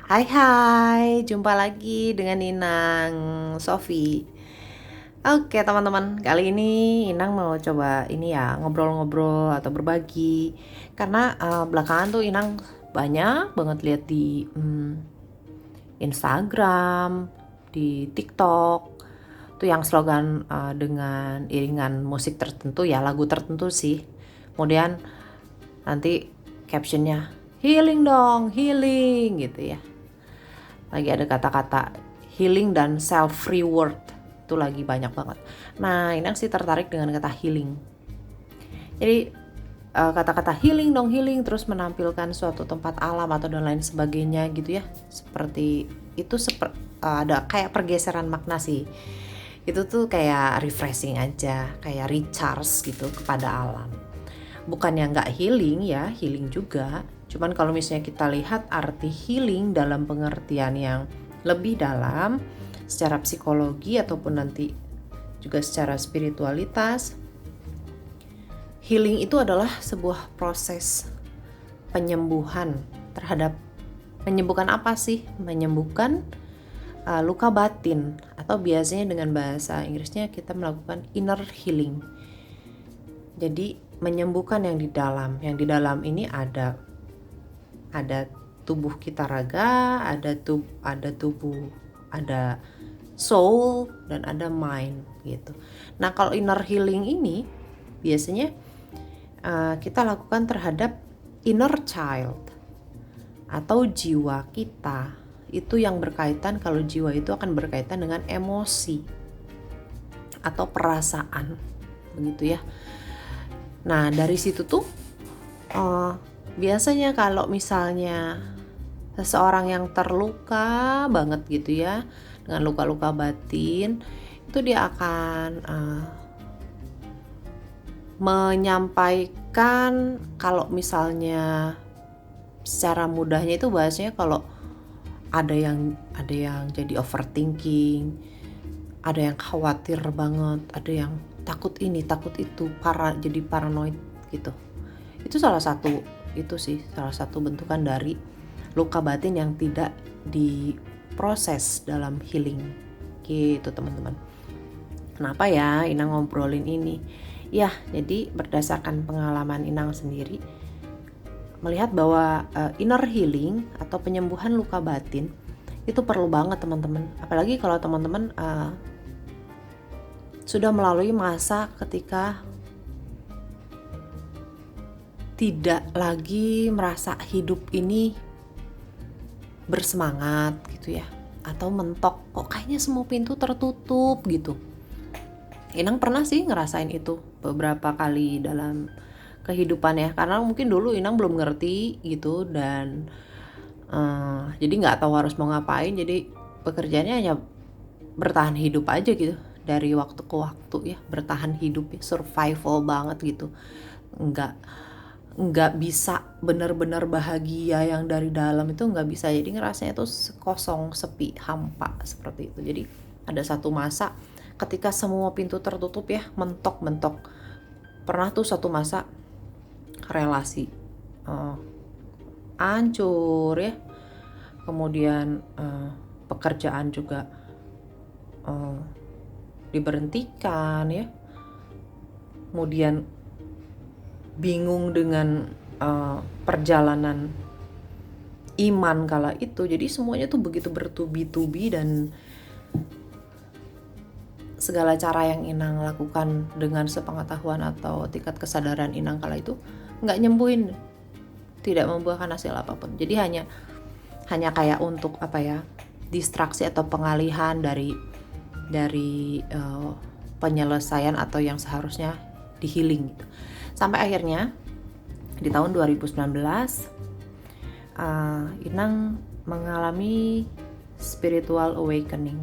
Hai hai, jumpa lagi dengan Inang Sofi. Oke teman-teman, kali ini Inang mau coba ini ya ngobrol-ngobrol atau berbagi. Karena belakangan tuh Inang banyak banget lihat di Instagram, di TikTok tuh yang slogan dengan iringan musik tertentu ya, lagu tertentu sih. Kemudian nanti captionnya healing dong, healing gitu ya. Lagi ada kata-kata healing dan self reward, itu lagi banyak banget. Nah, Inang sih tertarik dengan kata healing. Jadi kata-kata healing dong, healing, terus menampilkan suatu tempat alam atau dan lain sebagainya gitu ya, seperti itu ada kayak pergeseran makna sih. Itu tuh kayak refreshing aja, kayak recharge gitu kepada alam. Bukannya nggak healing ya, healing juga. Cuman kalau misalnya kita lihat arti healing dalam pengertian yang lebih dalam secara psikologi ataupun nanti juga secara spiritualitas, healing itu adalah sebuah proses penyembuhan terhadap, menyembuhkan apa sih? Menyembuhkan luka batin, atau biasanya dengan bahasa Inggrisnya kita melakukan inner healing. Jadi menyembuhkan yang di dalam. Yang di dalam ini ada tubuh kita raga, ada tubuh, ada soul, dan ada mind gitu. Nah kalau inner healing ini biasanya kita lakukan terhadap inner child atau jiwa kita. Itu yang berkaitan, kalau jiwa itu akan berkaitan dengan emosi atau perasaan begitu ya. Nah dari situ tuh biasanya kalau misalnya seseorang yang terluka banget gitu ya, dengan luka-luka batin, itu dia akan menyampaikan, kalau misalnya secara mudahnya itu bahasanya, kalau ada yang jadi overthinking, ada yang khawatir banget, ada yang takut ini takut itu, jadi paranoid gitu. Itu salah satu bentukan dari luka batin yang tidak diproses dalam healing gitu teman-teman. Kenapa ya Inang ngobrolin ini? Ya, jadi berdasarkan pengalaman Inang sendiri melihat bahwa inner healing atau penyembuhan luka batin itu perlu banget teman-teman. Apalagi kalau teman-teman sudah melalui masa ketika tidak lagi merasa hidup ini bersemangat gitu ya, atau mentok, kok kayaknya semua pintu tertutup gitu. Inang pernah sih ngerasain itu beberapa kali dalam kehidupan ya, karena mungkin dulu Inang belum ngerti gitu, dan jadi nggak tahu harus mau ngapain, jadi pekerjaannya hanya bertahan hidup aja gitu, dari waktu ke waktu ya, bertahan hidup ya, survival banget gitu, nggak bisa benar-benar bahagia yang dari dalam itu nggak bisa. Jadi ngerasanya tuh kosong, sepi, hampa seperti itu. Jadi ada satu masa ketika semua pintu tertutup ya, mentok. Pernah tuh satu masa relasi hancur ya, kemudian pekerjaan juga diberhentikan ya, kemudian bingung dengan perjalanan iman kala itu. Jadi semuanya tuh begitu bertubi-tubi, dan segala cara yang Inang lakukan dengan sepengetahuan atau tingkat kesadaran Inang kala itu nggak nyembuhin, tidak membuahkan hasil apapun. Jadi hanya kayak untuk apa ya, distraksi atau pengalihan dari penyelesaian atau yang seharusnya di healing gitu. Sampai akhirnya di tahun 2019 Inang mengalami spiritual awakening.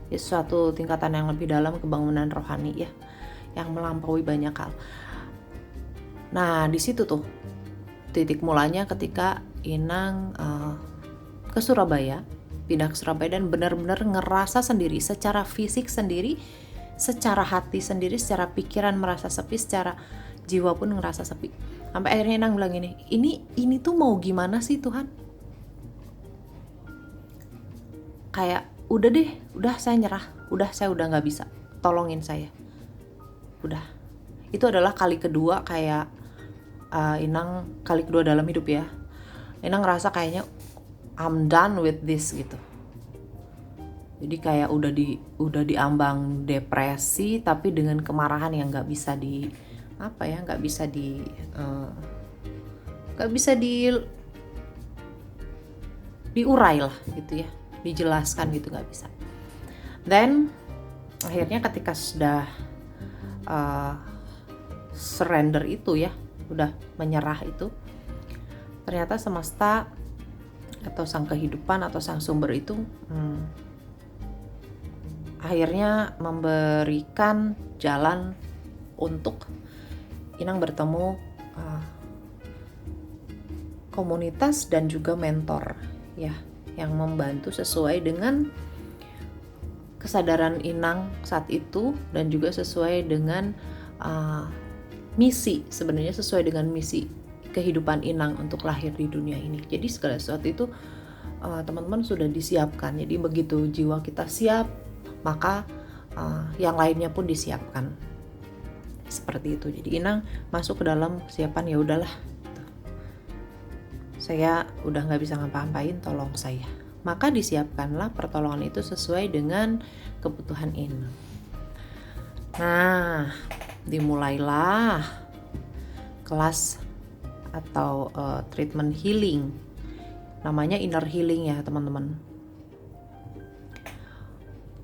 Itu suatu tingkatan yang lebih dalam kebangunan rohani ya, yang melampaui banyak hal. Nah di situ tuh titik mulanya ketika Inang ke Surabaya, pindah ke Surabaya, dan benar-benar ngerasa sendiri, secara fisik sendiri, secara hati sendiri, secara pikiran merasa sepi, secara jiwa pun ngerasa sepi. Sampai akhirnya Inang bilang ini tuh mau gimana sih Tuhan? kayak udah deh, udah saya nyerah, saya udah nggak bisa, tolongin saya. Udah. Itu adalah kali kedua kayak Inang kali kedua dalam hidup ya. Inang ngerasa kayaknya I'm done with this gitu. Jadi kayak udah diambang depresi, tapi dengan kemarahan yang nggak bisa diurai lah gitu ya, dijelaskan gitu, nggak bisa. Then akhirnya ketika sudah surrender itu ya, udah menyerah itu, ternyata semesta atau sang kehidupan atau sang sumber itu akhirnya memberikan jalan untuk Inang bertemu komunitas dan juga mentor ya, yang membantu sesuai dengan kesadaran Inang saat itu, dan juga sesuai dengan misi, sebenarnya sesuai dengan misi kehidupan Inang untuk lahir di dunia ini. Jadi segala sesuatu itu teman-teman sudah disiapkan. Jadi begitu jiwa kita siap, maka yang lainnya pun disiapkan. Seperti itu. Jadi Inang masuk ke dalam kesiapan, ya udahlah, saya udah nggak bisa ngapa-ngapain, tolong saya. Maka disiapkanlah pertolongan itu sesuai dengan kebutuhan Inang. Nah, dimulailah kelas atau treatment healing, namanya inner healing ya teman-teman.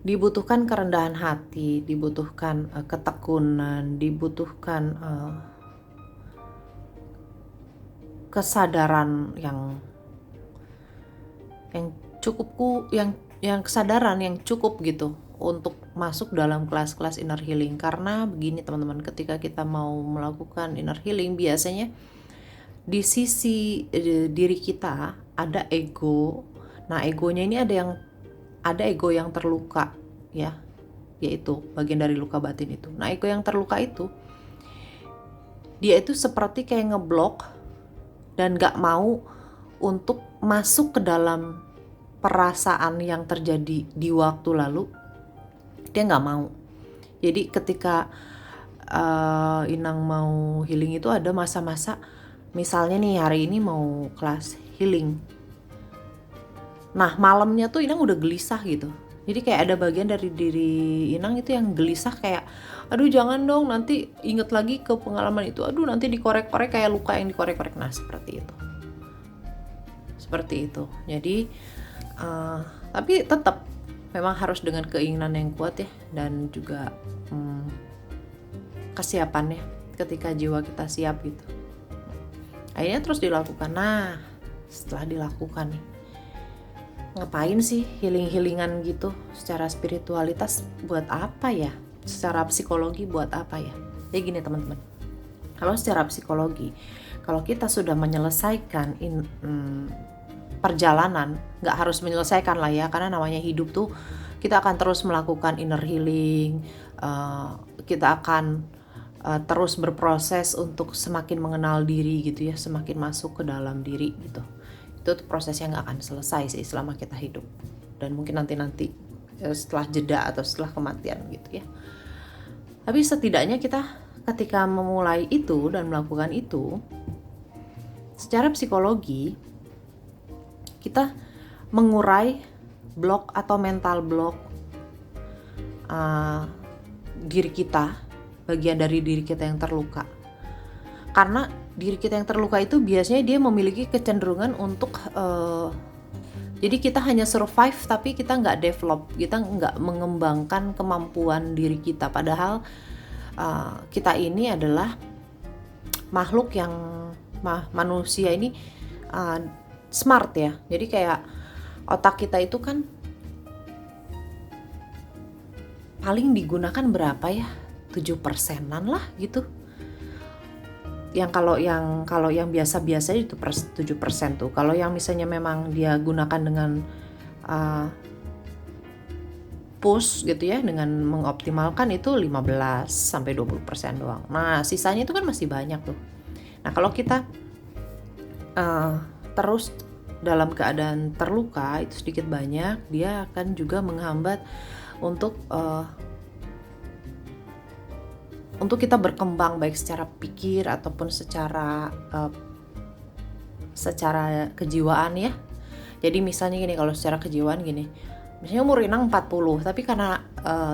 Dibutuhkan kerendahan hati, dibutuhkan ketekunan, dibutuhkan kesadaran yang kesadaran yang cukup gitu untuk masuk dalam kelas-kelas inner healing. Karena begini teman-teman, ketika kita mau melakukan inner healing, biasanya di sisi diri kita ada ego. Nah, egonya ini ada ego yang terluka ya, yaitu bagian dari luka batin itu. Nah, ego yang terluka itu, dia itu seperti kayak ngeblok dan gak mau untuk masuk ke dalam perasaan yang terjadi di waktu lalu. Dia gak mau. Jadi ketika Inang mau healing itu ada masa-masa, misalnya nih hari ini mau kelas healing, nah malamnya tuh Inang udah gelisah gitu. Jadi kayak ada bagian dari diri Inang itu yang gelisah, kayak aduh jangan dong nanti inget lagi ke pengalaman itu, aduh nanti dikorek-korek kayak luka yang dikorek-korek. Nah seperti itu. Jadi tapi tetap memang harus dengan keinginan yang kuat ya, dan juga kesiapannya ketika jiwa kita siap gitu. Akhirnya terus dilakukan. Nah setelah dilakukan nih, ngapain sih healing-healingan gitu secara spiritualitas, buat apa ya? Secara psikologi buat apa ya? Jadi gini teman-teman, kalau secara psikologi, kalau kita sudah menyelesaikan perjalanan, nggak harus menyelesaikan lah ya, karena namanya hidup tuh kita akan terus melakukan inner healing, kita akan terus berproses untuk semakin mengenal diri gitu ya, semakin masuk ke dalam diri gitu. Itu prosesnya nggak akan selesai sih selama kita hidup, dan mungkin nanti setelah jeda atau setelah kematian gitu ya. Tapi setidaknya kita ketika memulai itu dan melakukan itu, secara psikologi kita mengurai blok atau mental blok diri kita, bagian dari diri kita yang terluka. Karena diri kita yang terluka itu biasanya dia memiliki kecenderungan untuk jadi kita hanya survive tapi kita nggak develop, kita nggak mengembangkan kemampuan diri kita. Padahal kita ini adalah makhluk yang manusia ini smart ya. Jadi kayak otak kita itu kan paling digunakan berapa ya? 7%-an lah gitu. Yang kalau yang biasa-biasa itu 7% tuh. Kalau yang misalnya memang dia gunakan dengan push gitu ya, dengan mengoptimalkan, itu 15-20% doang. Nah, sisanya itu kan masih banyak tuh. Nah, kalau kita terus dalam keadaan terluka itu sedikit banyak dia akan juga menghambat untuk kita berkembang baik secara pikir ataupun secara kejiwaan ya. Jadi misalnya gini, kalau secara kejiwaan gini, misalnya umur Inang 40, tapi karena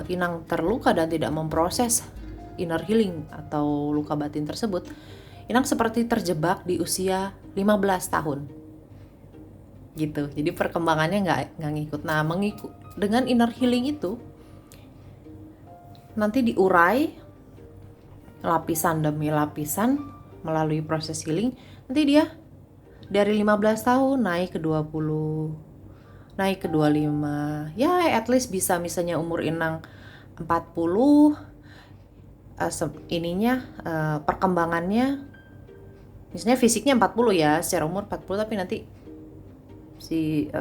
Inang terluka dan tidak memproses inner healing atau luka batin tersebut, Inang seperti terjebak di usia 15 tahun gitu. Jadi perkembangannya nggak ngikut. Nah, dengan inner healing itu nanti diurai lapisan demi lapisan melalui proses healing. Nanti dia dari 15 tahun naik ke 20, naik ke 25. Ya at least bisa misalnya umur Inang 40, perkembangannya misalnya fisiknya 40 ya, secara umur 40, tapi nanti si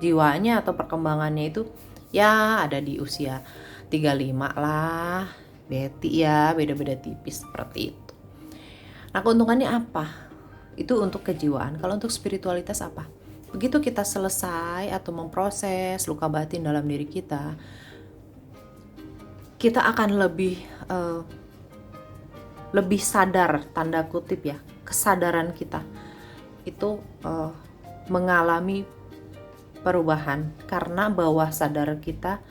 jiwanya atau perkembangannya itu ya ada di usia 35 lah. Betty ya, beda-beda tipis seperti itu. Nah, keuntungannya apa? Itu untuk kejiwaan. Kalau untuk spiritualitas apa? Begitu kita selesai atau memproses luka batin dalam diri kita, kita akan lebih sadar, tanda kutip ya, kesadaran kita itu mengalami perubahan karena bawah sadar kita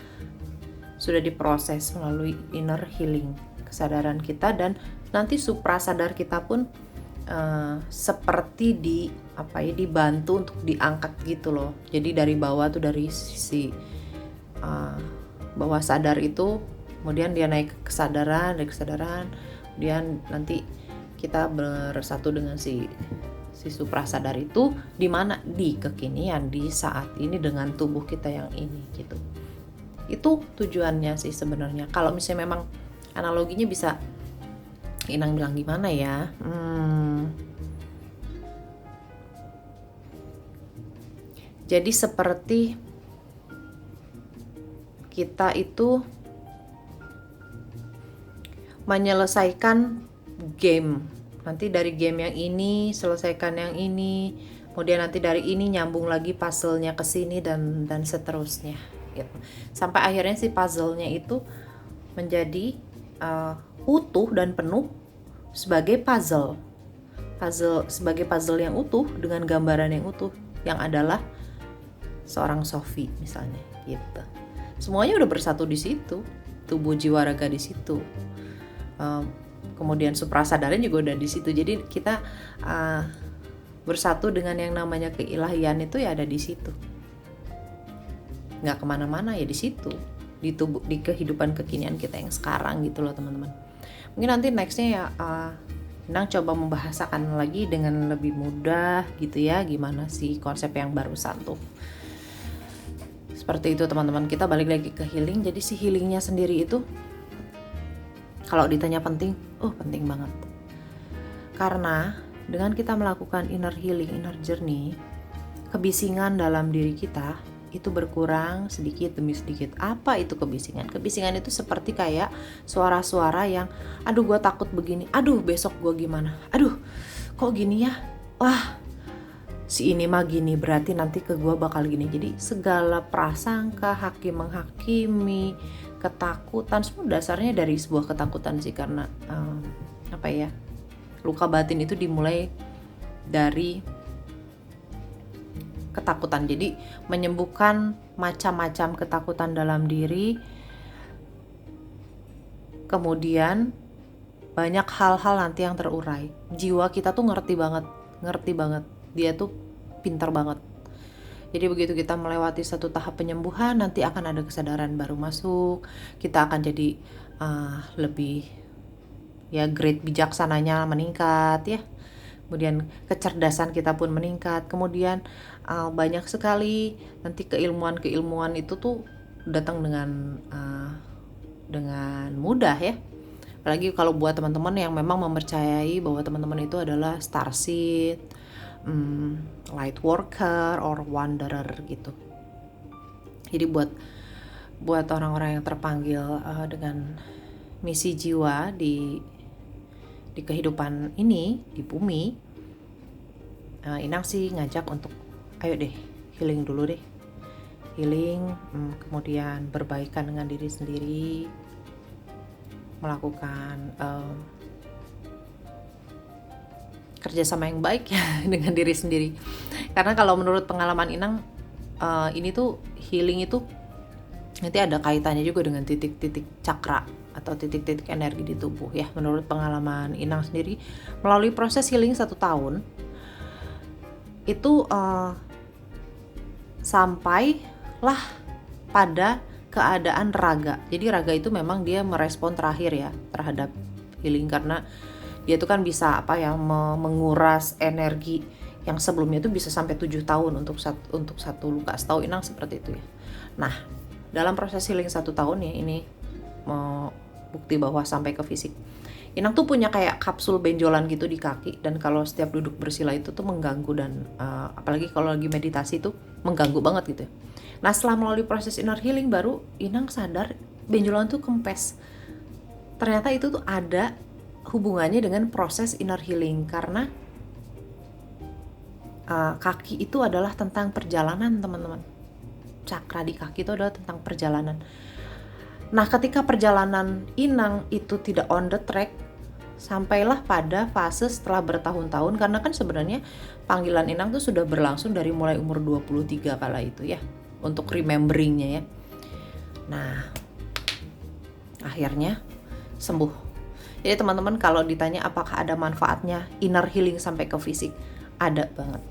sudah diproses melalui inner healing kesadaran kita, dan nanti suprasadar kita pun seperti dibantu untuk diangkat gitu loh. Jadi dari bawah tuh, dari sisi bawah sadar itu, kemudian dia naik ke kesadaran, dari kesadaran kemudian nanti kita bersatu dengan si suprasadar itu di mana, di kekinian, di saat ini dengan tubuh kita yang ini gitu. Itu tujuannya sih sebenarnya. Kalau misalnya memang analoginya bisa Inang bilang gimana ya, jadi seperti kita itu menyelesaikan game. Nanti dari game yang ini selesaikan yang ini, kemudian nanti dari ini nyambung lagi puzzle-nya ke sini dan seterusnya gitu. Sampai akhirnya si puzzle-nya itu menjadi utuh dan penuh sebagai puzzle sebagai puzzle yang utuh dengan gambaran yang utuh yang adalah seorang Sophie misalnya gitu. Semuanya udah bersatu di situ, tubuh jiwa raga di situ. Kemudian suprasadarnya juga udah di situ. Jadi kita bersatu dengan yang namanya keilahian itu ya ada di situ. Nggak kemana-mana ya di situ, di tubuh, di kehidupan kekinian kita yang sekarang gitu loh teman-teman. Mungkin nanti nextnya ya Inang coba membahasakan lagi dengan lebih mudah gitu ya, gimana sih konsep yang barusan tuh. Seperti itu teman-teman. Kita balik lagi ke healing. Jadi si healingnya sendiri itu kalau ditanya penting, penting banget. Karena dengan kita melakukan inner healing, inner journey, kebisingan dalam diri kita itu berkurang sedikit demi sedikit. Apa itu kebisingan? Kebisingan itu seperti kayak suara-suara yang, aduh gue takut begini, aduh besok gue gimana, aduh kok gini ya, wah si ini mah gini, berarti nanti ke gue bakal gini. Jadi segala prasangka, menghakimi, ketakutan, semua dasarnya dari sebuah ketakutan sih. Karena luka batin itu dimulai dari ketakutan. Jadi menyembuhkan macam-macam ketakutan dalam diri, kemudian banyak hal-hal nanti yang terurai. Jiwa kita tuh ngerti banget, dia tuh pintar banget. Jadi begitu kita melewati satu tahap penyembuhan, nanti akan ada kesadaran baru masuk. Kita akan jadi lebih ya grade bijaksananya meningkat ya. Kemudian kecerdasan kita pun meningkat. Kemudian banyak sekali nanti keilmuan itu tuh datang dengan mudah ya. Apalagi kalau buat teman-teman yang memang mempercayai bahwa teman-teman itu adalah starseed, light worker or wanderer gitu. Jadi buat orang-orang yang terpanggil dengan misi jiwa di kehidupan ini di bumi, Inang sih ngajak untuk ayo deh healing dulu deh. Healing, kemudian berbaikan dengan diri sendiri, melakukan kerjasama yang baik ya dengan diri sendiri. Karena kalau menurut pengalaman Inang, ini tuh healing itu nanti ada kaitannya juga dengan titik-titik cakra atau titik-titik energi di tubuh ya. Menurut pengalaman Inang sendiri, melalui proses healing 1 tahun itu sampailah pada keadaan raga. Jadi raga itu memang dia merespon terakhir ya terhadap healing, karena dia itu kan bisa menguras energi yang sebelumnya itu bisa sampai 7 tahun untuk satu luka. Setahu Inang seperti itu ya. Nah, dalam proses healing 1 tahun ya, ini bukti bahwa sampai ke fisik. Inang tuh punya kayak kapsul benjolan gitu di kaki, dan kalau setiap duduk bersila itu tuh mengganggu, dan apalagi kalau lagi meditasi tuh mengganggu banget gitu ya. Nah, setelah melalui proses inner healing baru Inang sadar benjolan tuh kempes. Ternyata itu tuh ada hubungannya dengan proses inner healing, karena kaki itu adalah tentang perjalanan, teman-teman. Cakra di kaki itu adalah tentang perjalanan. Nah, ketika perjalanan Inang itu tidak on the track, sampailah pada fase setelah bertahun-tahun, karena kan sebenarnya panggilan Inang tuh sudah berlangsung dari mulai umur 23 kala itu ya, untuk rememberingnya ya. Nah, akhirnya sembuh. Jadi teman-teman, kalau ditanya apakah ada manfaatnya inner healing sampai ke fisik, ada banget.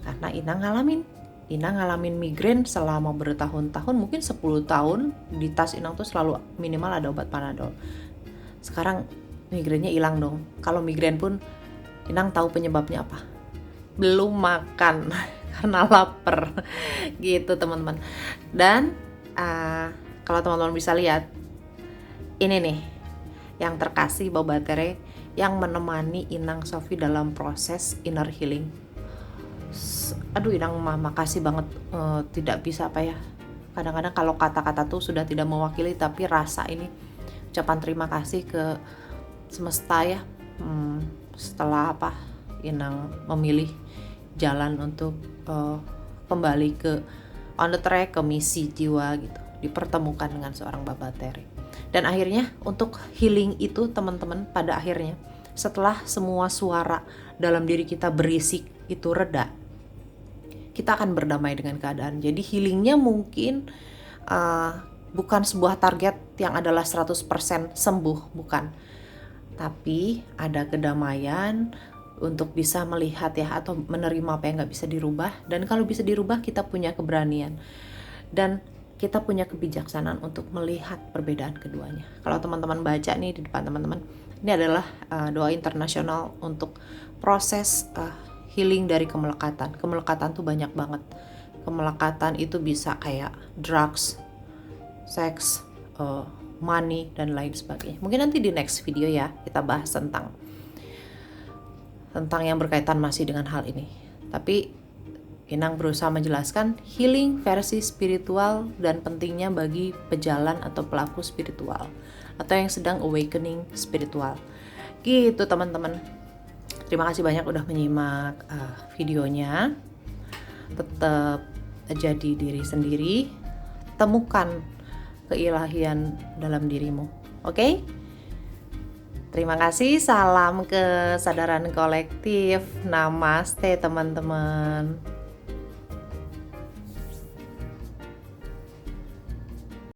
Karena Inang ngalamin migrain selama bertahun-tahun, mungkin 10 tahun di tas Inang tuh selalu minimal ada obat Panadol. Sekarang migrainnya hilang dong. Kalau migrain pun Inang tahu penyebabnya apa. Belum makan karena lapar gitu teman-teman. Dan kalau teman-teman bisa lihat, ini nih yang terkasih Baba Tere yang menemani Inang Sofi dalam proses inner healing. Aduh, Inang makasih banget, tidak bisa kadang-kadang kalau kata-kata tuh sudah tidak mewakili, tapi rasa ini ucapan terima kasih ke semesta ya. Setelah Inang memilih jalan untuk kembali ke on the track, ke misi jiwa gitu, dipertemukan dengan seorang Baba Tere. Dan akhirnya untuk healing itu teman-teman, pada akhirnya setelah semua suara dalam diri kita berisik itu reda, kita akan berdamai dengan keadaan. Jadi healingnya mungkin bukan sebuah target yang adalah 100% sembuh, bukan. Tapi ada kedamaian untuk bisa melihat ya, atau menerima apa yang gak bisa dirubah. Dan kalau bisa dirubah, kita punya keberanian. Dan kita punya kebijaksanaan untuk melihat perbedaan keduanya. Kalau teman-teman baca nih di depan teman-teman, ini adalah doa internasional untuk proses healing dari kemelekatan. Kemelekatan tuh banyak banget. Kemelekatan itu bisa kayak drugs, seks, money, dan lain sebagainya. Mungkin nanti di next video ya kita bahas tentang yang berkaitan masih dengan hal ini. Tapi Inang berusaha menjelaskan healing versi spiritual dan pentingnya bagi pejalan atau pelaku spiritual atau yang sedang awakening spiritual. Gitu teman-teman. Terima kasih banyak udah menyimak videonya. Tetap jadi diri sendiri. Temukan keilahian dalam dirimu. Oke? Terima kasih. Salam kesadaran kolektif. Namaste teman-teman.